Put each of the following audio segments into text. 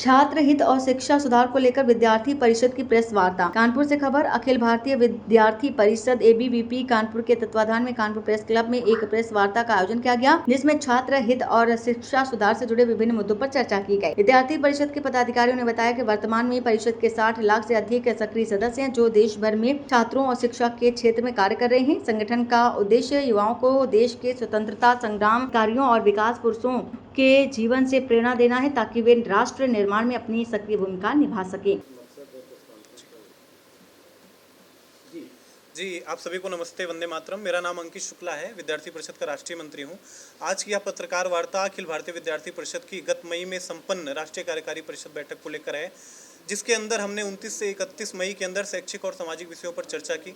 छात्र हित और शिक्षा सुधार को लेकर विद्यार्थी परिषद की प्रेस वार्ता। कानपुर से खबर। अखिल भारतीय विद्यार्थी परिषद एबीवीपी कानपुर के तत्वाधान में कानपुर प्रेस क्लब में एक प्रेस वार्ता का आयोजन किया गया, जिसमें छात्र हित और शिक्षा सुधार से जुड़े विभिन्न मुद्दों पर चर्चा की गई। विद्यार्थी परिषद के पदाधिकारियों ने बताया कि वर्तमान में परिषद के 60 लाख से अधिक सक्रिय सदस्य हैं, जो देश भर में छात्रों और शिक्षा के क्षेत्र में कार्य कर रहे हैं। संगठन का उद्देश्य युवाओं को देश के स्वतंत्रता संग्रामकारियों और विकास पुरुषों के जीवन से प्रेरणा देना है, ताकि वे राष्ट्र निर्माण में अपनी सक्रिय भूमिका निभा सकें। जी, आप सभी को नमस्ते, वंदे मातरम। मेरा नाम अंकित शुक्ला है, विद्यार्थी परिषद का राष्ट्रीय मंत्री हूं। आज की यह पत्रकार वार्ता अखिल भारतीय विद्यार्थी परिषद की गत मई में संपन्न राष्ट्रीय कार्यकारी परिषद बैठक को लेकर है, जिसके अंदर हमने 29 से 31 मई के अंदर शैक्षिक और सामाजिक विषयों पर चर्चा की।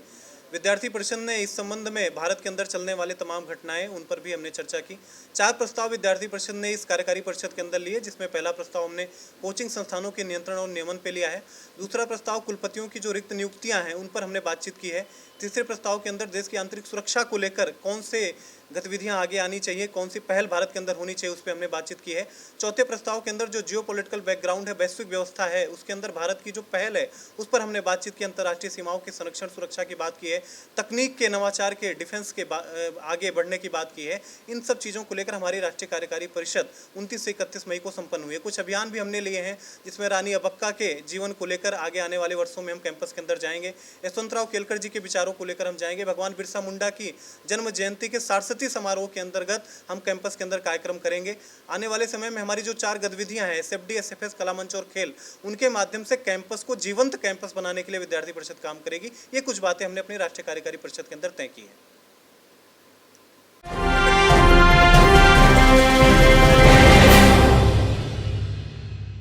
विद्यार्थी परिषद ने इस संबंध में भारत के अंदर चलने वाले तमाम घटनाएं, उन पर भी हमने चर्चा की। 4 प्रस्ताव विद्यार्थी परिषद ने इस कार्यकारी परिषद के अंदर लिए, जिसमें पहला प्रस्ताव हमने कोचिंग संस्थानों के नियंत्रण और नियमन पे लिया है। दूसरा प्रस्ताव कुलपतियों की जो रिक्त नियुक्तियां हैं, उन पर हमने बातचीत की है। तीसरे प्रस्ताव के अंदर देश की आंतरिक सुरक्षा को लेकर कौन से गतिविधियां आगे आनी चाहिए, कौन सी पहल भारत के अंदर होनी चाहिए, उस पर हमने बातचीत की है। चौथे प्रस्ताव के अंदर जो जियोपॉलिटिकल बैकग्राउंड है, वैश्विक व्यवस्था है, उसके अंदर भारत की जो पहल है, उस पर हमने बातचीत की। अंतर्राष्ट्रीय सीमाओं के संरक्षण सुरक्षा की बात की है, तकनीक के नवाचार के डिफेंस के आगे बढ़ने की बात की है। इन सब चीज़ों को लेकर हमारी राष्ट्रीय कार्यकारी परिषद 29 से 31 मई को संपन्न हुई है। कुछ अभियान भी हमने लिए हैं, जिसमें रानी अब्बक्का के जीवन को लेकर आगे आने वाले वर्षों में हम कैंपस के अंदर जाएंगे। यशवंतराव केलकर जी के विचारों को लेकर हम जाएंगे। भगवान बिरसा मुंडा की जन्म जयंती के सारस्वती समारोह के अंतर्गत हम कैंपस के अंदर कार्यक्रम करेंगे। आने वाले समय में हमारी जो 4 गतिविधियां हैं, एसएफडी, एसएफएस, कला मंच और खेल, उनके माध्यम से कैंपस को जीवंत कैंपस बनाने के लिए विद्यार्थी परिषद काम करेगी। ये कुछ बातें हमने अपनी राष्ट्रीय कार्यकारी परिषद के अंदर तय की है।